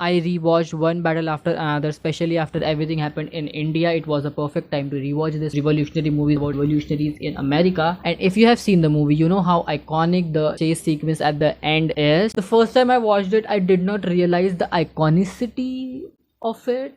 I rewatched one battle after another, especially after everything happened in India. It was a perfect time to rewatch this revolutionary movie about revolutionaries in America. And if you have seen the movie, you know how iconic the chase sequence at the end is. The first time I watched it, I did not realize the iconicity of it.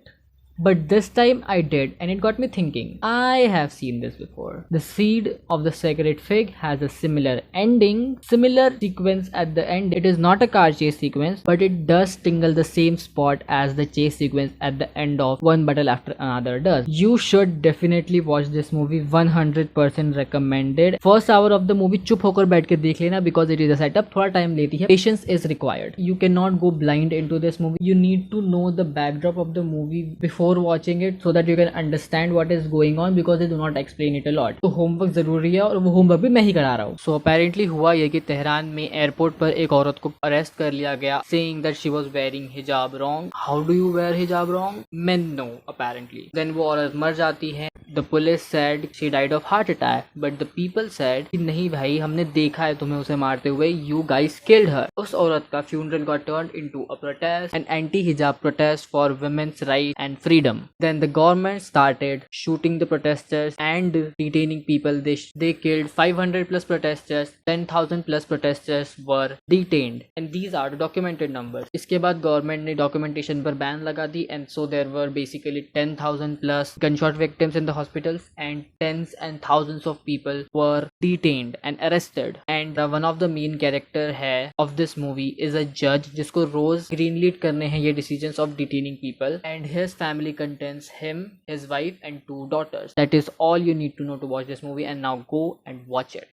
But this time I did, and it got me thinking. I have seen this before. The Seed of the Sacred Fig has a similar ending, similar sequence at the end. It is not a car chase sequence, but it does tingle the same spot as the chase sequence at the end of One Battle After Another does. You should definitely watch this movie. 100% recommended. First hour of the movie चुप होकर बैठ के देख लेना because it is a setup. थोड़ा time लेती है. Patience is required. You cannot go blind into this movie. You need to know the backdrop of the movie before watching it so that you can understand what is going on because they do not explain it a lot. तो homework जरूरी है और वो homework भी मैं ही करा रहा हूँ. So apparently हुआ ये कि तेहरान में एयरपोर्ट पर एक औरत को अरेस्ट कर लिया गया saying that she was wearing hijab wrong. How do you wear hijab wrong? Men know apparently. Then वो औरत मर जाती है. The police said she died of heart attack, but the people said कि नहीं भाई हमने देखा है तुम्हें उसे मारते हुए. You guys killed her. उस औरत का funeral got turned into a protest, an anti-hijab protest for women's rights and freedom. Then the government started shooting the protesters and detaining people. They killed 500 plus protesters. 10,000 plus protesters were detained, and these are the documented numbers. इसके बाद government ने documentation पर ban लगा दी, and so there were basically 10,000 plus gunshot victims in the hospitals, and tens and thousands of people were detained and arrested. And one of the main character है of this movie is a judge जिसको रोज greenlit करने हैं ये decisions of detaining people, and his family contains him, his wife and 2 daughters. That is all you need to know to watch this movie, and now go and watch it.